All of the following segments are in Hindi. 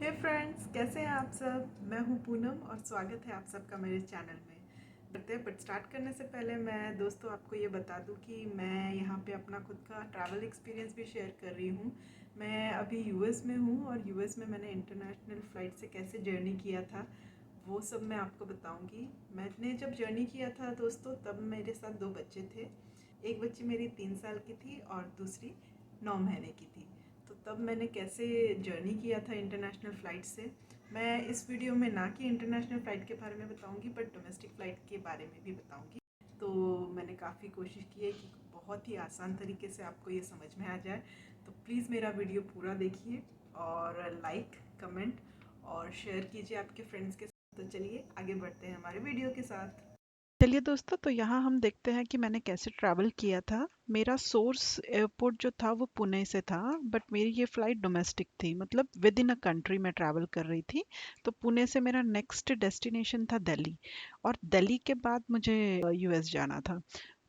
हे फ्रेंड्स, कैसे हैं आप सब। मैं हूं पूनम और स्वागत है आप सबका मेरे चैनल में। बट स्टार्ट करने से पहले मैं दोस्तों आपको ये बता दूं कि मैं यहाँ पे अपना खुद का ट्रैवल एक्सपीरियंस भी शेयर कर रही हूँ। मैं अभी यूएस में हूँ और यूएस में मैंने इंटरनेशनल फ़्लाइट से कैसे जर्नी किया था वो सब मैं आपको बताऊँगी। मैंने जब जर्नी किया था दोस्तों तब मेरे साथ 2 बच्चे थे। एक बच्ची मेरी 3 साल की थी और दूसरी 9 महीने की थी। तो तब मैंने कैसे जर्नी किया था इंटरनेशनल फ़्लाइट से, मैं इस वीडियो में ना कि इंटरनेशनल फ़्लाइट के बारे में बताऊंगी बट डोमेस्टिक फ़्लाइट के बारे में भी बताऊंगी। तो मैंने काफ़ी कोशिश की है कि बहुत ही आसान तरीके से आपको ये समझ में आ जाए। तो प्लीज़ मेरा वीडियो पूरा देखिए और लाइक, कमेंट और शेयर कीजिए आपके फ्रेंड्स के साथ। तो चलिए आगे बढ़ते हैं हमारे वीडियो के साथ। चलिए दोस्तों, तो यहाँ हम देखते हैं कि मैंने कैसे ट्रैवल किया था। मेरा सोर्स एयरपोर्ट जो था वो पुणे से था, बट मेरी ये फ़्लाइट डोमेस्टिक थी, मतलब विद इन अ कंट्री मैं ट्रैवल कर रही थी। तो पुणे से मेरा नेक्स्ट डेस्टिनेशन था दिल्ली, और दिल्ली के बाद मुझे यूएस जाना था।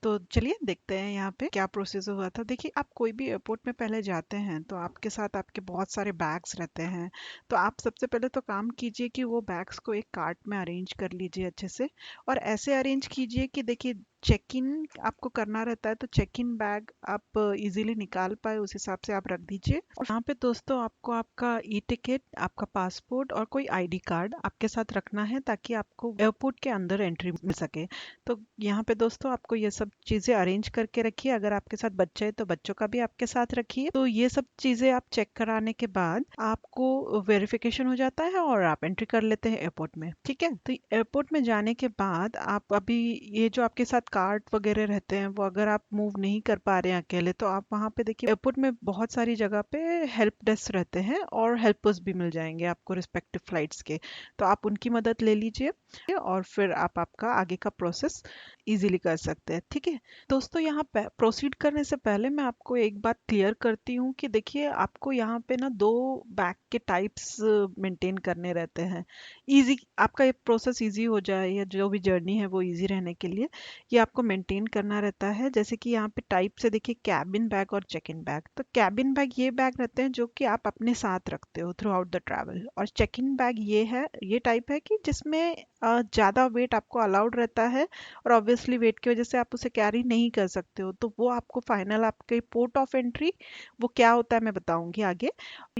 तो चलिए देखते हैं यहाँ पे क्या प्रोसेस हुआ था। देखिए, आप कोई भी एयरपोर्ट में पहले जाते हैं तो आपके साथ आपके बहुत सारे बैग्स रहते हैं। तो आप सबसे पहले तो काम कीजिए कि वो बैग्स को एक कार्ट में अरेंज कर लीजिए अच्छे से, और ऐसे अरेंज कीजिए कि देखिए, चेक इन आपको करना रहता है तो चेक इन बैग आप इजीली निकाल पाए उस हिसाब से आप रख दीजिए। और यहाँ पे दोस्तों आपको आपका ई टिकट, आपका पासपोर्ट और कोई आईडी कार्ड आपके साथ रखना है ताकि आपको एयरपोर्ट के अंदर एंट्री मिल सके। तो यहाँ पे दोस्तों आपको ये सब चीज़ें अरेंज करके रखिए। अगर आपके साथ बच्चे है तो बच्चों का भी आपके साथ रखिए। तो ये सब चीज़ें आप चेक कराने के बाद आपको वेरिफिकेशन हो जाता है और आप एंट्री कर लेते हैं एयरपोर्ट में। ठीक है, तो एयरपोर्ट में जाने के बाद आप अभी ये जो आपके साथ कार्ट वगैरह रहते हैं वो अगर आप मूव नहीं कर पा रहे हैं अकेले, तो आप वहाँ पे देखिए एयरपोर्ट में बहुत सारी जगह पे हेल्प डेस्क रहते हैं और हेल्पर्स भी मिल जाएंगे आपको रिस्पेक्टिव फ्लाइट्स के। तो आप उनकी मदद ले लीजिए और फिर आप आपका आगे का प्रोसेस इजीली कर सकते हैं। ठीक है दोस्तों, यहाँ प्रोसीड करने से पहले मैं आपको एक बात क्लियर करती हूँ कि देखिए, आपको यहाँ पे ना दो बैग के टाइप्स मेंटेन करने रहते हैं। इजी, आपका ये प्रोसेस इजी हो जाए या जो भी जर्नी है वो इजी रहने के लिए ये आपको मेंटेन करना रहता है। जैसे कि यहाँ पे टाइप से देखिए, कैबिन बैग और चेक इन बैग। तो कैबिन बैग ये बैग रहते हैं जो कि आप अपने साथ रखते हो थ्रू आउट द ट्रैवल, और चेक इन बैग ये टाइप है कि जिसमें ज़्यादा वेट आपको अलाउड रहता है, और ऑब्वियसली वेट की वजह से आप उसे कैरी नहीं कर सकते हो। तो वो आपको फाइनल आपके पोर्ट ऑफ एंट्री वो क्या होता है मैं बताऊंगी आगे,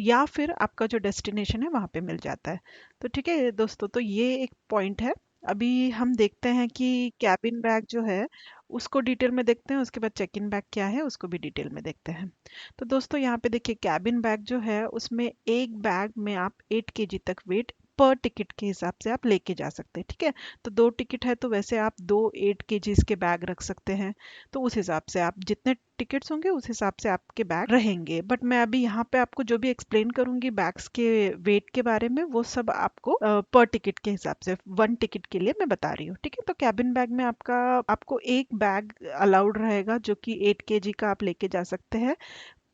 या फिर आपका जो डेस्टिनेशन है वहाँ पे मिल जाता है। तो ठीक है दोस्तों, तो ये एक पॉइंट है। अभी हम देखते हैं कि कैबिन बैग जो है उसको डिटेल में देखते हैं, उसके बाद चेक इन बैग क्या है उसको भी डिटेल में देखते हैं। तो दोस्तों यहाँ पे देखिए, कैबिन बैग जो है उसमें एक बैग में आप 8 kg तक वेट पर टिकट के हिसाब से आप लेके जा सकते हैं। ठीक है, तो 2 टिकट है तो वैसे आप दो 8 kg के बैग रख सकते हैं। तो उस हिसाब से आप जितने टिकट्स होंगे उस हिसाब से आपके बैग रहेंगे। बट मैं अभी यहाँ पे आपको जो भी एक्सप्लेन करूंगी बैग्स के वेट के बारे में वो सब आपको पर टिकट के हिसाब से 1 टिकट के लिए मैं बता रही हूँ। ठीक है, तो कैबिन बैग में आपको एक बैग अलाउड रहेगा जो कि 8 kg का आप लेके जा सकते हैं।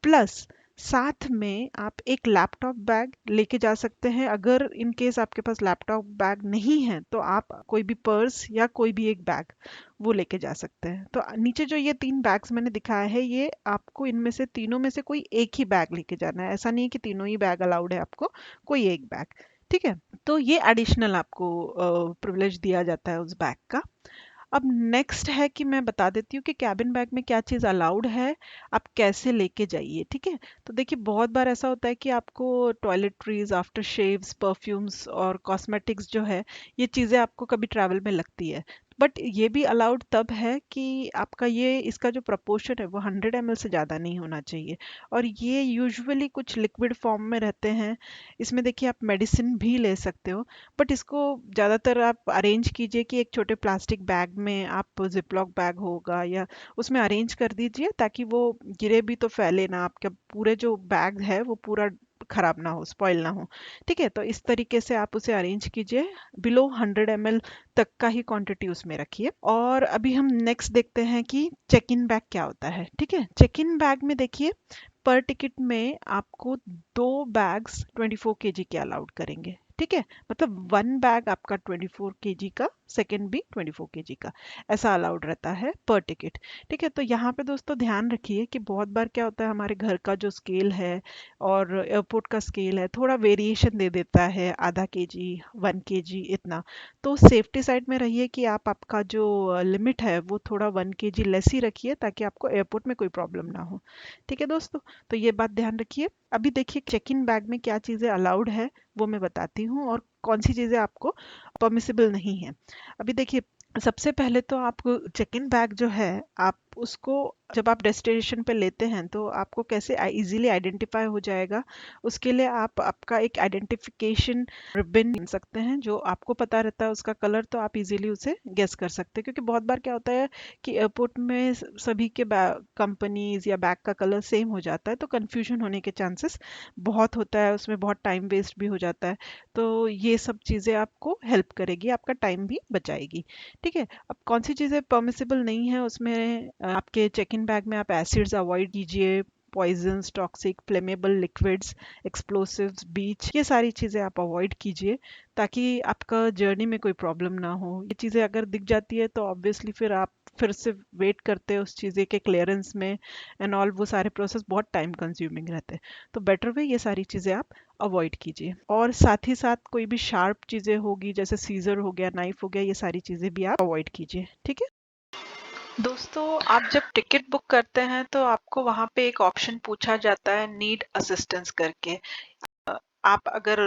प्लस साथ में आप एक लैपटॉप बैग लेके जा सकते हैं। अगर इन केस आपके पास लैपटॉप बैग नहीं है तो आप कोई भी पर्स या कोई भी एक बैग वो लेके जा सकते हैं। तो नीचे जो ये 3 बैग्स मैंने दिखाया है ये आपको इनमें से तीनों में से कोई एक ही बैग लेके जाना है। ऐसा नहीं है कि तीनों ही बैग अलाउड है, आपको कोई एक बैग। ठीक है, तो ये एडिशनल आपको प्रिविलेज दिया जाता है उस बैग का। अब नेक्स्ट है कि मैं बता देती हूँ कि कैबिन बैग में क्या चीज़ अलाउड है, आप कैसे लेके जाइए। ठीक है, तो देखिए, बहुत बार ऐसा होता है कि आपको टॉयलेटरीज, आफ्टर शेव्स, परफ्यूम्स और कॉस्मेटिक्स जो है ये चीज़ें आपको कभी ट्रैवल में लगती है। बट ये भी अलाउड तब है कि आपका ये इसका जो प्रपोर्शन है वो 100 ml से ज़्यादा नहीं होना चाहिए, और ये यूजुअली कुछ लिक्विड फॉर्म में रहते हैं। इसमें देखिए, आप मेडिसिन भी ले सकते हो, बट इसको ज़्यादातर आप अरेंज कीजिए कि एक छोटे प्लास्टिक बैग में आप जिपलॉक बैग होगा या उसमें अरेंज कर दीजिए ताकि वो गिरे भी तो फैले ना, आपका पूरे जो बैग है वो पूरा खराब ना हो, स्पॉइल ना हो। ठीक है, तो इस तरीके से आप उसे अरेंज कीजिए। बिलो 100 ml तक का ही क्वांटिटी उसमें रखिए। और अभी हम नेक्स्ट देखते हैं कि चेक इन बैग क्या होता है। ठीक है, चेक इन बैग में देखिए, पर टिकट में आपको 2 बैग्स 24 kg के अलाउड करेंगे। ठीक है, मतलब 1 बैग आपका 24 केजी का, सेकंड भी 24 केजी का, ऐसा अलाउड रहता है पर टिकट। ठीक है, तो यहाँ पे दोस्तों ध्यान रखिए कि बहुत बार क्या होता है, हमारे घर का जो स्केल है और एयरपोर्ट का स्केल है थोड़ा वेरिएशन दे देता है, आधा केजी, 1 केजी इतना। तो सेफ्टी साइड में रहिए कि आप आपका जो लिमिट है वो थोड़ा 1 केजी लेस ही रखिए, ताकि आपको एयरपोर्ट में कोई प्रॉब्लम ना हो। ठीक है दोस्तों, तो ये बात ध्यान रखिए। अभी देखिए चेक इन बैग में क्या चीज़ें अलाउड है वो मैं बताती हूँ, और कौन सी चीज़ें आपको परमिसिबल नहीं है। अभी देखिए, सबसे पहले तो आप चेक इन बैग जो है, आप उसको जब आप डेस्टिनेशन पे लेते हैं तो आपको कैसे इजीली आइडेंटिफाई हो जाएगा, उसके लिए आप आपका एक आइडेंटिफिकेशन रिबन बन सकते हैं, जो आपको पता रहता है उसका कलर, तो आप इजीली उसे गेस कर सकते हैं। क्योंकि बहुत बार क्या होता है कि एयरपोर्ट में सभी के कंपनीज या बैग का कलर सेम हो जाता है, तो कंफ्यूजन होने के चांसेस बहुत होता है, उसमें बहुत टाइम वेस्ट भी हो जाता है। तो ये सब चीज़ें आपको हेल्प करेगी, आपका टाइम भी बचाएगी। ठीक है, अब कौन सी चीज़ें परमिसिबल नहीं है उसमें, आपके चेक इन बैग में आप एसिड्स अवॉइड कीजिए, poisons, toxic, flammable liquids, explosives, बीच, ये सारी चीज़ें आप अवॉइड कीजिए, ताकि आपका जर्नी में कोई प्रॉब्लम ना हो। ये चीज़ें अगर दिख जाती है तो ऑब्वियसली फिर आप फिर से वेट करते हैं उस चीज़ें के क्लियरेंस में एंड ऑल, वो सारे प्रोसेस बहुत टाइम कंज्यूमिंग रहते हैं। तो बेटर वे ये सारी चीज़ें आप अवॉइड कीजिए, और साथ ही साथ कोई भी शार्प चीज़ें होगी जैसे सीजर हो गया, नाइफ हो गया, ये सारी चीज़ें भी आप अवॉइड कीजिए। ठीक है दोस्तों, आप जब टिकट बुक करते हैं तो आपको वहाँ पे एक ऑप्शन पूछा जाता है नीड असिस्टेंस करके। आप अगर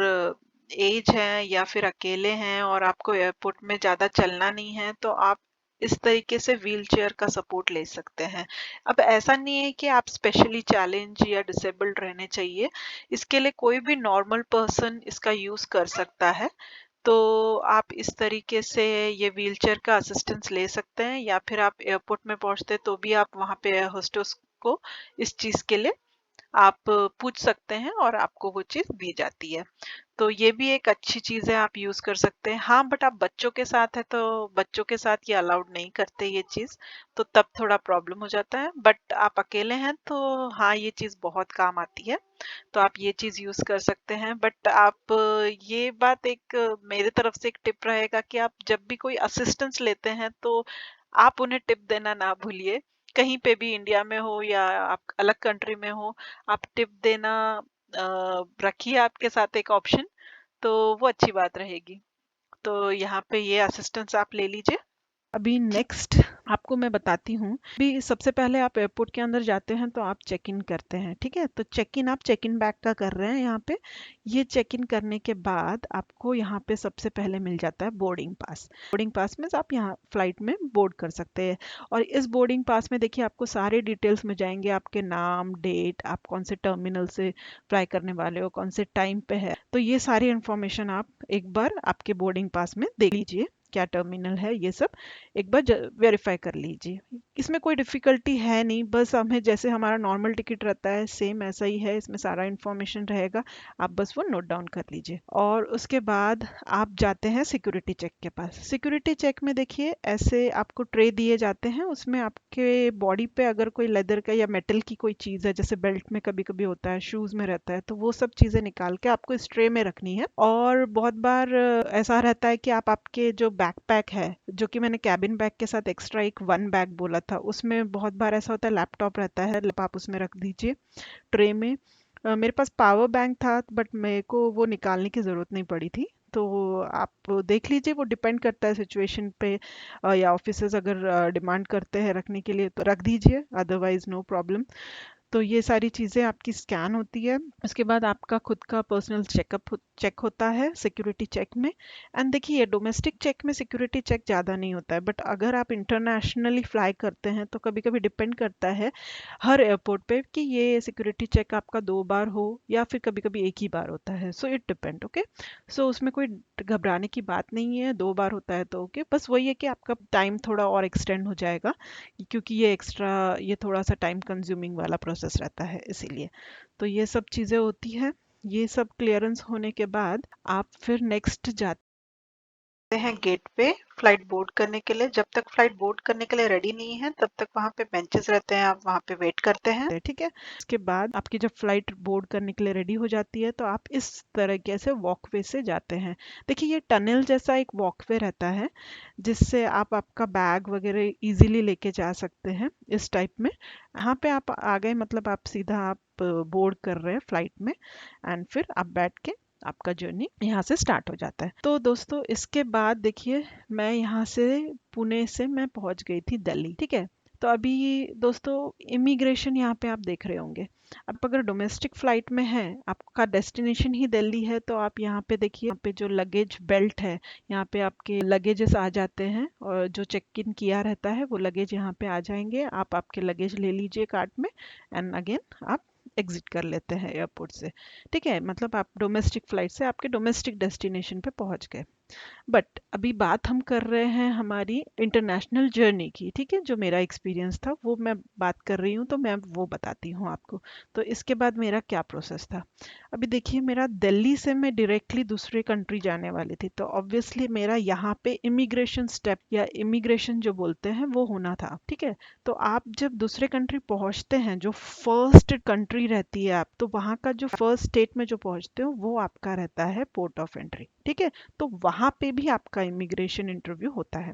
एज है या फिर अकेले हैं और आपको एयरपोर्ट में ज़्यादा चलना नहीं है, तो आप इस तरीके से व्हील चेयर का सपोर्ट ले सकते हैं। अब ऐसा नहीं है कि आप स्पेशली चैलेंज या डिसेबल्ड रहने चाहिए, इसके लिए कोई भी नॉर्मल पर्सन इसका यूज़ कर सकता है। तो आप इस तरीके से ये व्हीलचेयर का असिस्टेंस ले सकते हैं, या फिर आप एयरपोर्ट में पहुंचते तो भी आप वहां पे एयर होस्टेस को इस चीज के लिए आप पूछ सकते हैं और आपको वो चीज दी जाती है। तो ये भी एक अच्छी चीज है, आप यूज कर सकते हैं। हाँ, बट आप बच्चों के साथ है तो बच्चों के साथ ये अलाउड नहीं करते ये चीज, तो तब थोड़ा प्रॉब्लम हो जाता है। बट आप अकेले हैं तो हाँ, ये चीज बहुत काम आती है, तो आप ये चीज यूज कर सकते हैं। बट आप ये बात एक मेरे तरफ से एक टिप रहेगा कि आप जब भी कोई असिस्टेंस लेते हैं तो आप उन्हें टिप देना ना भूलिए। कहीं पे भी इंडिया में हो या आप अलग कंट्री में हो, आप टिप देना रखिए आपके साथ एक ऑप्शन, तो वो अच्छी बात रहेगी। तो यहाँ पे ये असिस्टेंस आप ले लीजिए। अभी नेक्स्ट आपको मैं बताती हूँ। अभी सबसे पहले आप एयरपोर्ट के अंदर जाते हैं तो आप चेक इन करते हैं, ठीक है, तो चेक इन आप चेक इन बैग का कर रहे हैं यहाँ पे। ये चेक इन करने के बाद आपको यहाँ पे सबसे पहले मिल जाता है बोर्डिंग पास। बोर्डिंग पास में आप यहाँ फ्लाइट में बोर्ड कर सकते हैं, और इस बोर्डिंग पास में देखिए आपको सारे डिटेल्स में जाएंगे, आपके नाम, डेट, आप कौन से टर्मिनल से फ्लाई करने वाले हो, कौन से टाइम पे है, तो ये सारी इंफॉर्मेशन आप एक बार आपके बोर्डिंग पास में देख लीजिए, क्या टर्मिनल है, ये सब एक बार वेरीफाई कर लीजिए। इसमें कोई डिफिकल्टी है नहीं, बस हमें जैसे हमारा नॉर्मल टिकट रहता है सेम ऐसा ही है, इसमें सारा इन्फॉर्मेशन रहेगा, आप बस वो नोट डाउन कर लीजिए। और उसके बाद आप जाते हैं सिक्योरिटी चेक के पास। सिक्योरिटी चेक में देखिए ऐसे आपको ट्रे दिए जाते हैं, उसमें आपके बॉडी पे अगर कोई लेदर का या मेटल की कोई चीज़ है, जैसे बेल्ट में कभी कभी होता है, शूज़ में रहता है, तो वो सब चीज़ें निकाल के आपको इस ट्रे में रखनी है। और बहुत बार ऐसा रहता है कि आप आपके जो बैकपैक है, जो कि मैंने कैबिन बैग के साथ एक्स्ट्रा एक 1 बैग बोला था, उसमें बहुत बार ऐसा होता है लैपटॉप रहता है, आप उसमें रख दीजिए ट्रे में। मेरे पास पावर बैंक था बट मेरे को वो निकालने की ज़रूरत नहीं पड़ी थी, तो आप देख लीजिए, वो डिपेंड करता है सिचुएशन पे। या ऑफिसर्स अगर डिमांड करते हैं रखने के लिए तो रख दीजिए, अदरवाइज नो प्रॉब्लम। तो ये सारी चीज़ें आपकी स्कैन होती है। उसके बाद आपका खुद का पर्सनल चेक होता है सिक्योरिटी चेक में। एंड देखिए डोमेस्टिक चेक में सिक्योरिटी चेक ज़्यादा नहीं होता है, बट अगर आप इंटरनेशनली फ्लाई करते हैं तो कभी कभी डिपेंड करता है हर एयरपोर्ट पे कि ये सिक्योरिटी चेक आपका 2 बार हो या फिर कभी कभी एक ही बार होता है। So it depend, okay. So उसमें कोई घबराने की बात नहीं है, 2 बार होता है तो ओके, बस वही है कि आपका टाइम थोड़ा और एक्सटेंड हो जाएगा, क्योंकि ये थोड़ा सा टाइम कंज्यूमिंग वाला प्रोसेस रहता है इसीलिए। तो ये सब चीज़ें होती है। ये सब क्लियरेंस होने के बाद आप फिर नेक्स्ट जाते हैं गेट पे फ्लाइट बोर्ड करने के लिए। जब तक फ्लाइट बोर्ड करने के लिए रेडी नहीं है तब तक वहाँ पे बेंचेस रहते हैं, आप वहाँ पे वेट करते हैं, ठीक है। उसके बाद आपकी जब फ्लाइट बोर्ड करने के लिए रेडी हो जाती है तो आप इस तरीके से वॉकवे से जाते हैं। देखिए ये टनल जैसा एक वॉकवे रहता है जिससे आप आपका बैग वगैरह इजीली लेके जा सकते हैं इस टाइप में। यहाँ पे आप आ गए, मतलब आप सीधा आप बोर्ड कर रहे हैं फ्लाइट में एंड फिर आप बैठ के आपका जर्नी यहाँ से स्टार्ट हो जाता है। तो दोस्तों इसके बाद देखिए मैं यहाँ से पुणे से मैं पहुँच गई थी दिल्ली, ठीक है। तो अभी दोस्तों इमिग्रेशन यहाँ पे आप देख रहे होंगे। आप अगर डोमेस्टिक फ्लाइट में हैं, आपका डेस्टिनेशन ही दिल्ली है, तो आप यहाँ पे देखिए, यहाँ पे जो लगेज बेल्ट है, यहाँ पे आपके लगेजेस आ जाते हैं और जो चेक इन किया रहता है वो लगेज यहाँ पे आ जाएंगे। आप आपके लगेज ले लीजिए कार्ट में एंड अगेन आप एग्जिट कर लेते हैं एयरपोर्ट से, ठीक है। मतलब आप डोमेस्टिक फ्लाइट से आपके डोमेस्टिक डेस्टिनेशन पे पहुंच गए। बट अभी बात हम कर रहे हैं हमारी इंटरनेशनल जर्नी की, ठीक है। जो मेरा एक्सपीरियंस था वो मैं बात कर रही हूँ, तो मैं वो बताती हूँ आपको। तो इसके बाद मेरा क्या प्रोसेस था। अभी देखिए मेरा दिल्ली से मैं डायरेक्टली दूसरे कंट्री जाने वाली थी, तो ऑब्वियसली मेरा यहाँ पे इमिग्रेशन स्टेप या इमिग्रेशन जो बोलते हैं वो होना था, ठीक है। तो आप जब दूसरे कंट्री पहुँचते हैं, जो फर्स्ट कंट्री रहती है आप, तो वहाँ का जो फर्स्ट स्टेट में जो पहुँचते हो वो आपका रहता है पोर्ट ऑफ एंट्री, ठीक है। तो वहाँ पे भी आपका इमिग्रेशन इंटरव्यू होता है।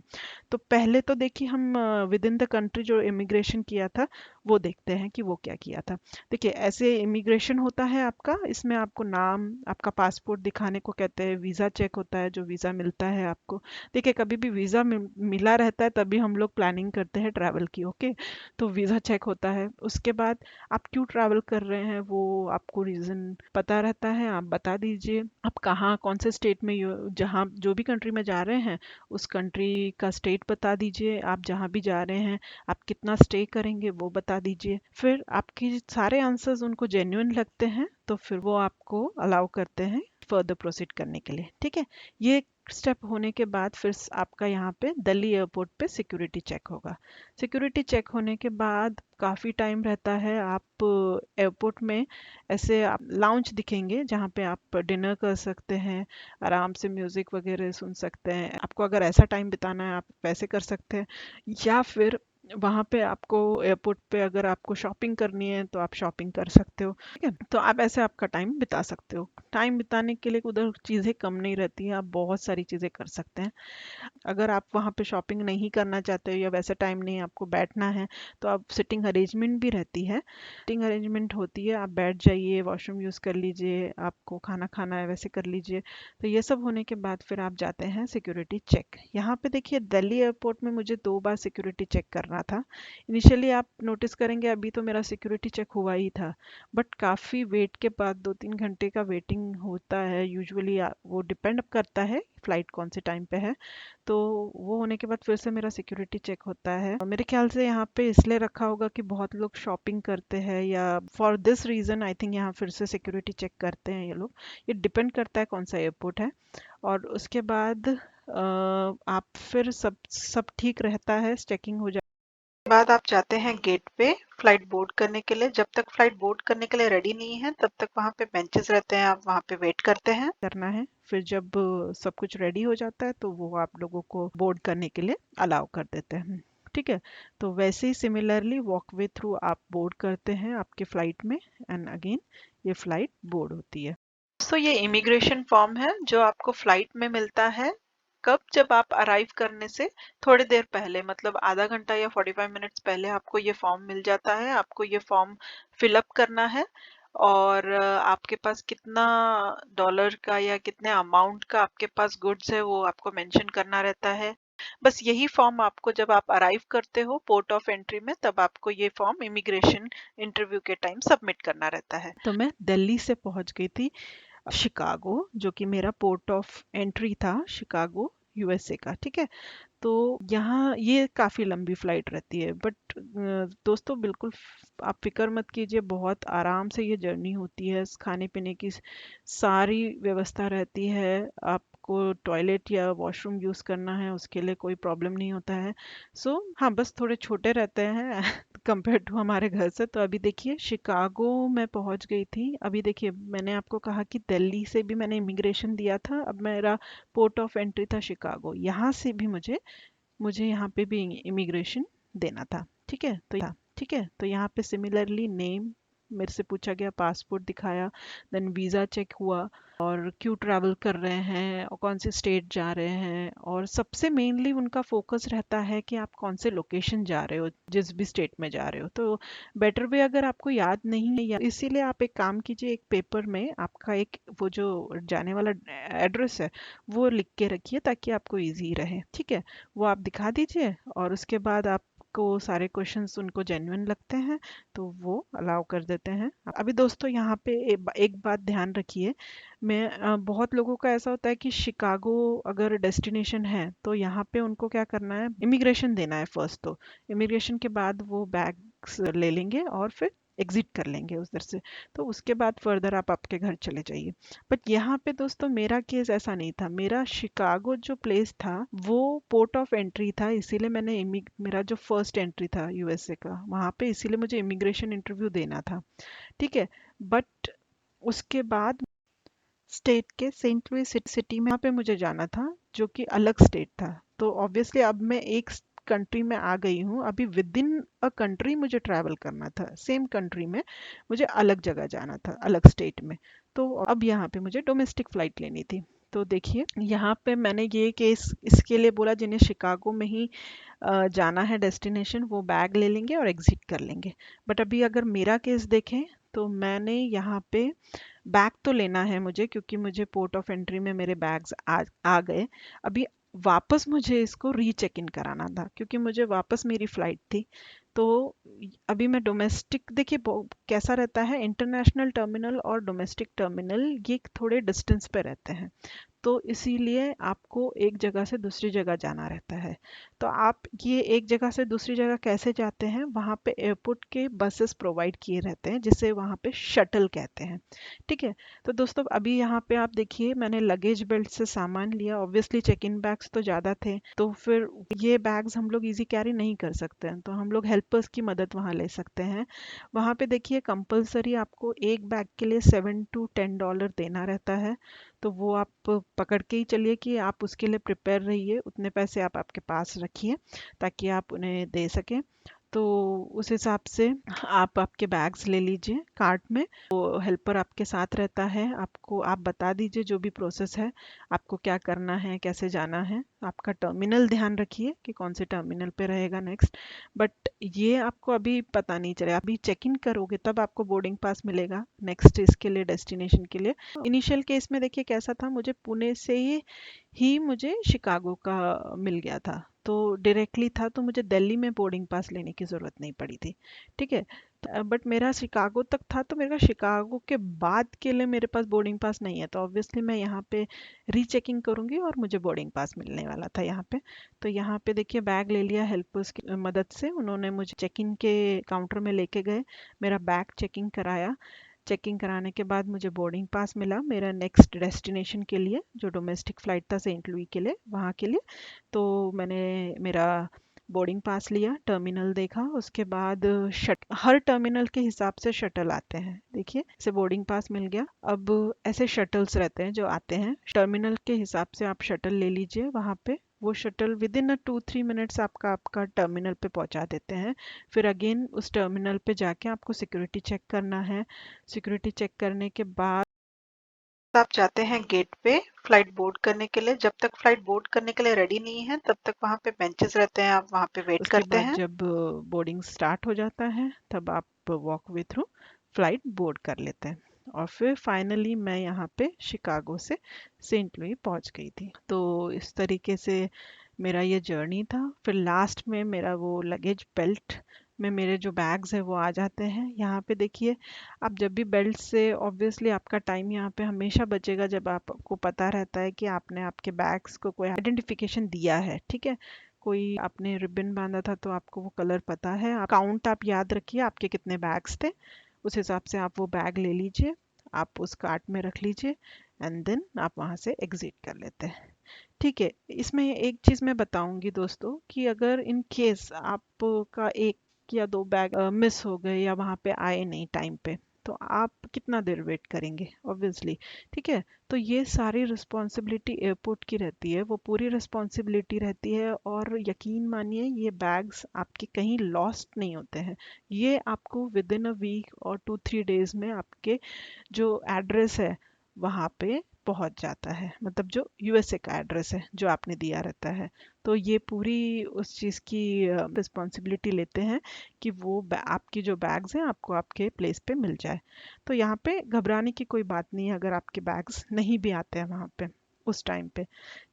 तो पहले तो देखिए हम विद इन द कंट्री जो इमिग्रेशन किया था वो देखते हैं कि वो क्या किया था। देखिए ऐसे इमिग्रेशन होता है आपका, इसमें आपको नाम, आपका पासपोर्ट दिखाने को कहते हैं, वीज़ा चेक होता है, जो वीज़ा मिलता है आपको। देखिए कभी भी वीज़ा मिला रहता है तभी हम लोग प्लानिंग करते हैं ट्रैवल की, ओके। तो वीज़ा चेक होता है। उसके बाद आप क्यों ट्रैवल कर रहे हैं वो आपको रीज़न पता रहता है, आप बता दीजिए। आप कहाँ कौन से स्टेट में जहाँ जो भी कंट्री में जा रहे हैं उस कंट्री का स्टेट बता दीजिए। आप जहाँ भी जा रहे हैं आप कितना स्टे करेंगे वो बता दीजिए। फिर आपके सारे आंसर्स उनको जेन्युइन लगते हैं तो फिर वो आपको अलाउ करते हैं फर्दर प्रोसीड करने के लिए, ठीक है। ये स्टेप होने के बाद फिर आपका यहाँ पे दिल्ली एयरपोर्ट पे सिक्योरिटी चेक होगा। सिक्योरिटी चेक होने के बाद काफ़ी टाइम रहता है। आप एयरपोर्ट में ऐसे आप लाउंज दिखेंगे जहाँ पे आप डिनर कर सकते हैं, आराम से म्यूज़िक वगैरह सुन सकते हैं। आपको अगर ऐसा टाइम बिताना है आप वैसे कर सकते हैं, या फिर वहाँ पे आपको एयरपोर्ट पे अगर आपको शॉपिंग करनी है तो आप शॉपिंग कर सकते हो, ठीक है। तो आप ऐसे आपका टाइम बिता सकते हो। टाइम बिताने के लिए उधर चीज़ें कम नहीं रहती हैं, आप बहुत सारी चीज़ें कर सकते हैं। अगर आप वहाँ पे शॉपिंग नहीं करना चाहते हो या वैसा टाइम नहीं है, आपको बैठना है, तो आप सिटिंग अरेंजमेंट भी रहती है। सिटिंग अरेंजमेंट होती है, आप बैठ जाइए, वॉशरूम यूज़ कर लीजिए, आपको खाना खाना है वैसे कर लीजिए। तो ये सब होने के बाद फिर आप जाते हैं सिक्योरिटी चेक। यहाँ पे देखिए दिल्ली एयरपोर्ट में मुझे 2 बार सिक्योरिटी चेक करना था। इनिशियली आप नोटिस करेंगे अभी तो मेरा सिक्योरिटी चेक हुआ ही था, बट काफ़ी वेट के बाद 2-3 घंटे का वेटिंग होता है यूजुअली। वो डिपेंड करता है फ्लाइट कौन से टाइम पे है। तो वो होने के बाद फिर से मेरा सिक्योरिटी चेक होता है। मेरे ख्याल से यहाँ पे इसलिए रखा होगा कि बहुत लोग शॉपिंग करते हैं, या for this reason I think यहाँ फिर से सिक्योरिटी चेक करते हैं ये लोग। ये डिपेंड करता है कौन सा एयरपोर्ट है। और उसके बाद आप फिर सब ठीक रहता है, चेकिंग हो बाद आप जाते हैं गेट पे फ्लाइट बोर्ड करने के लिए। जब तक फ्लाइट बोर्ड करने के लिए रेडी नहीं है तब तक वहाँ पे बेंचेस रहते हैं, आप वहाँ पे वेट करते हैं करना है। फिर जब सब कुछ रेडी हो जाता है तो वो आप लोगों को बोर्ड करने के लिए अलाउ कर देते हैं, ठीक है। तो वैसे ही सिमिलरली वॉकवे थ्रू आप बोर्ड करते हैं आपके फ्लाइट में एंड अगेन ये फ्लाइट बोर्ड होती है। तो ये इमिग्रेशन फॉर्म है जो आपको फ्लाइट में मिलता है। कब, जब आप अराइव करने से थोड़ी देर पहले, मतलब आधा घंटा या 45 मिनट्स पहले आपको ये फॉर्म मिल जाता है। आपको ये फॉर्म फिलअप करना है और आपके पास कितना डॉलर का या कितने अमाउंट का आपके पास गुड्स है वो आपको मेंशन करना रहता है। बस यही फॉर्म आपको जब आप अराइव करते हो पोर्ट ऑफ एंट्री में तब आपको ये फॉर्म इमिग्रेशन इंटरव्यू के टाइम सबमिट करना रहता है। तो मैं दिल्ली से पहुंच गई थी शिकागो, जो कि मेरा पोर्ट ऑफ एंट्री था, शिकागो यूएसए का, ठीक है। तो यहाँ ये काफ़ी लंबी फ्लाइट रहती है, बट दोस्तों बिल्कुल आप फिक्र मत कीजिए, बहुत आराम से ये जर्नी होती है। खाने पीने की सारी व्यवस्था रहती है। आप आपको टॉयलेट या वॉशरूम यूज़ करना है उसके लिए कोई प्रॉब्लम नहीं होता है। सो हाँ, बस थोड़े छोटे रहते हैं कंपेयर टू हमारे घर से। तो अभी देखिए शिकागो मैं पहुंच गई थी। अभी देखिए मैंने आपको कहा कि दिल्ली से भी मैंने इमिग्रेशन दिया था, अब मेरा पोर्ट ऑफ एंट्री था शिकागो। यहाँ से भी मुझे मुझे यहाँ पे भी इमिग्रेशन देना था। ठीक है, तो यहाँ पे सिमिलरली नेम मेरे से पूछा गया, पासपोर्ट दिखाया, देन वीज़ा चेक हुआ, और क्यों ट्रैवल कर रहे हैं और कौन से स्टेट जा रहे हैं, और सबसे मेनली उनका फोकस रहता है कि आप कौन से लोकेशन जा रहे हो, जिस भी स्टेट में जा रहे हो। तो बेटर वे अगर आपको याद नहीं है या इसीलिए आप एक काम कीजिए, एक पेपर में आपका एक वो जो जाने वाला एड्रेस है वो लिख के रखिए ताकि आपको इजी रहे। ठीक है, वो आप दिखा दीजिए और उसके बाद आपको सारे क्वेश्चंस उनको जेन्युइन लगते हैं तो वो अलाउ कर देते हैं। अभी दोस्तों यहाँ पे एक बात ध्यान रखिए। बहुत लोगों का ऐसा होता है कि शिकागो अगर डेस्टिनेशन है तो यहाँ पे उनको क्या करना है, इमिग्रेशन देना है फर्स्ट। तो इमिग्रेशन के बाद वो बैग्स ले लेंगे और फिर एग्जिट कर लेंगे उधर से। तो उसके बाद फर्दर आप आपके घर चले जाइए। बट यहाँ पे दोस्तों मेरा केस ऐसा नहीं था। मेरा शिकागो जो प्लेस था वो पोर्ट ऑफ एंट्री था, इसीलिए मेरा जो फर्स्ट एंट्री था यूएसए का वहाँ पे, इसीलिए मुझे इमिग्रेशन इंटरव्यू देना था। ठीक है, बट उसके बाद स्टेट के सेंट लुइस सिटी में, यहाँ पे मुझे जाना था जो कि अलग स्टेट था। तो ऑब्वियसली अब मैं एक कंट्री में आ गई हूँ, अभी विद इन अ कंट्री मुझे ट्रैवल करना था, सेम कंट्री में मुझे अलग जगह जाना था, अलग स्टेट में। तो अब यहाँ पे मुझे डोमेस्टिक फ्लाइट लेनी थी। तो देखिए यहाँ पे मैंने ये केस इसके लिए बोला, जिन्हें शिकागो में ही जाना है डेस्टिनेशन, वो बैग ले लेंगे और एग्जिट कर लेंगे। बट अभी अगर मेरा केस देखें तो मैंने यहाँ पे बैग तो लेना है मुझे, क्योंकि मुझे पोर्ट ऑफ एंट्री में मेरे बैग्स आ गए। अभी वापस मुझे इसको रीचेक इन कराना था क्योंकि मुझे वापस मेरी फ्लाइट थी। तो अभी मैं डोमेस्टिक, देखिए कैसा रहता है, इंटरनेशनल टर्मिनल और डोमेस्टिक टर्मिनल ये थोड़े डिस्टेंस पे रहते हैं। तो इसीलिए आपको एक जगह से दूसरी जगह जाना रहता है। तो आप ये एक जगह से दूसरी जगह कैसे जाते हैं, वहाँ पे एयरपोर्ट के बसेस प्रोवाइड किए रहते हैं जिसे वहाँ पे शटल कहते हैं। ठीक है, तो दोस्तों अभी यहाँ पे आप देखिए मैंने लगेज बेल्ट से सामान लिया। ऑब्वियसली चेक इन बैग्स तो ज़्यादा थे, तो फिर ये बैग्स हम लोग इजी कैरी नहीं कर सकते हैं, तो हम लोग हेल्पर्स की मदद वहाँ ले सकते हैं। वहाँ पे देखिए कंपलसरी आपको एक बैग के लिए $7 to $10 देना रहता है। तो वो आप पकड़ के ही चलिए कि आप उसके लिए प्रिपेयर रहिए, उतने पैसे आप आपके पास रखिए ताकि आप उन्हें दे सकें। तो उस हिसाब से आप आपके बैग्स ले लीजिए कार्ट में। वो हेल्पर आपके साथ रहता है, आपको आप बता दीजिए जो भी प्रोसेस है, आपको क्या करना है, कैसे जाना है। आपका टर्मिनल ध्यान रखिए कि कौन से टर्मिनल पे रहेगा नेक्स्ट। बट ये आपको अभी पता नहीं चलेगा, अभी चेक इन करोगे तब आपको बोर्डिंग पास मिलेगा नेक्स्ट इसके लिए, डेस्टिनेशन के लिए। इनिशियल केस में देखिए कैसा था, मुझे पुणे से ही मुझे शिकागो का मिल गया था। तो डायरेक्टली था, तो मुझे दिल्ली में बोर्डिंग पास लेने की ज़रूरत नहीं पड़ी थी। ठीक है, बट मेरा शिकागो तक था, तो मेरा शिकागो के बाद के लिए मेरे पास बोर्डिंग पास नहीं है, तो ऑब्वियसली मैं यहाँ पे रीचेकिंग करूँगी और मुझे बोर्डिंग पास मिलने वाला था यहाँ पे। तो यहाँ पे देखिए बैग ले लिया हेल्पर्स की मदद से, उन्होंने मुझे चेक इन के काउंटर में लेके गए, मेरा बैग चेकिंग कराया। चेकिंग कराने के बाद मुझे बोर्डिंग पास मिला मेरा नेक्स्ट डेस्टिनेशन के लिए, जो डोमेस्टिक फ़्लाइट था सेंट लुई के लिए, वहाँ के लिए। तो मैंने मेरा बोर्डिंग पास लिया, टर्मिनल देखा, उसके बाद शट हर टर्मिनल के हिसाब से शटल आते हैं। देखिए इसे बोर्डिंग पास मिल गया। अब ऐसे शटल्स रहते हैं जो आते हैं, टर्मिनल के हिसाब से आप शटल ले लीजिए वहाँ पे। वो शटल विद इन 2-3 मिनट्स आपका आपका टर्मिनल पे पहुंचा देते हैं। फिर अगेन उस टर्मिनल पे जाके आपको सिक्योरिटी चेक करना है। सिक्योरिटी चेक करने के बाद आप जाते हैं गेट पे फ्लाइट बोर्ड करने के लिए। जब तक फ्लाइट बोर्ड करने के लिए रेडी नहीं है तब तक वहाँ पे बेंचेस रहते हैं, आप वहाँ पे वेट उसके करते बाद हैं। जब बोर्डिंग स्टार्ट हो जाता है तब आप walk way through flight board कर लेते हैं। और फिर फाइनली मैं यहाँ पे शिकागो से सेंट लुई पहुँच गई थी। तो इस तरीके से मेरा ये जर्नी था। फिर लास्ट में मेरा वो लगेज बेल्ट में मेरे जो बैग्स हैं वो आ जाते हैं। यहाँ पे देखिए आप जब भी बेल्ट से, ऑब्वियसली आपका टाइम यहाँ पे हमेशा बचेगा जब आपको पता रहता है कि आपने आपके बैग्स को कोई आइडेंटिफिकेशन दिया है। ठीक है, कोई आपने रिबन बांधा था तो आपको वो कलर पता है, काउंट आप याद रखिए आपके कितने बैग्स थे, उस हिसाब से आप वो बैग ले लीजिए, आप उस कार्ट में रख लीजिए। एंड देन आप वहाँ से एग्ज़िट कर लेते हैं। ठीक है, इसमें एक चीज़ मैं बताऊंगी दोस्तों कि अगर इन केस आपका एक या दो बैग मिस हो गए या वहाँ पे आए नहीं टाइम पे, तो आप कितना देर वेट करेंगे ऑब्वियसली। ठीक है, तो ये सारी रिस्पॉन्सिबिलिटी एयरपोर्ट की रहती है, वो पूरी रिस्पॉन्सिबिलिटी रहती है। और यकीन मानिए ये बैग्स आपके कहीं लॉस्ट नहीं होते हैं, ये आपको विद इन अ वीक और 2-3 डेज में आपके जो एड्रेस है वहाँ पे पहुँच जाता है, मतलब जो यूएसए का एड्रेस है जो आपने दिया रहता है। तो ये पूरी उस चीज़ की रिस्पॉन्सिबिलिटी लेते हैं कि वो आपकी जो बैग्स हैं आपको आपके प्लेस पे मिल जाए। तो यहाँ पे घबराने की कोई बात नहीं है अगर आपके बैग्स नहीं भी आते हैं वहाँ पे उस टाइम पे।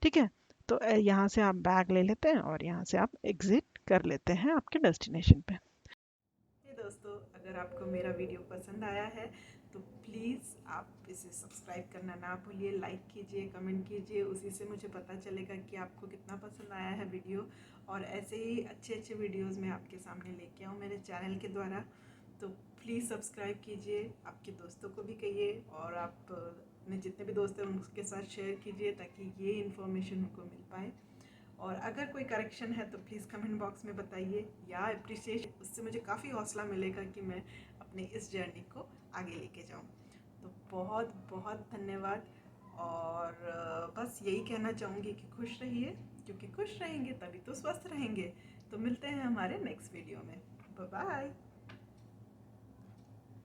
ठीक है, तो यहाँ से आप बैग ले लेते हैं और यहाँ से आप एग्जिट कर लेते हैं आपके डेस्टिनेशन पे। हे दोस्तों, अगर आपको मेरा वीडियो पसंद आया है तो प्लीज़ आप इसे सब्सक्राइब करना ना भूलिए, लाइक कीजिए, कमेंट कीजिए, उसी से मुझे पता चलेगा कि आपको कितना पसंद आया है वीडियो। और ऐसे ही अच्छे अच्छे वीडियोस मैं आपके सामने लेके आऊँ मेरे चैनल के द्वारा। तो प्लीज़ सब्सक्राइब कीजिए, आपके दोस्तों को भी कहिए, और आप अपने जितने भी दोस्त हैं उनके साथ शेयर कीजिए ताकि ये इन्फॉर्मेशन उनको मिल पाए। और अगर कोई करेक्शन है तो प्लीज़ कमेंट बॉक्स में बताइए, या अप्रिशिएट, उससे मुझे काफ़ी हौसला मिलेगा कि मैं अपनी इस जर्नी को आगे लेके जाऊँ। तो बहुत बहुत धन्यवाद। और बस यही कहना चाहूँगी कि खुश रहिए, क्योंकि खुश रहेंगे तभी तो स्वस्थ रहेंगे। तो मिलते हैं हमारे नेक्स्ट वीडियो में। Bye bye.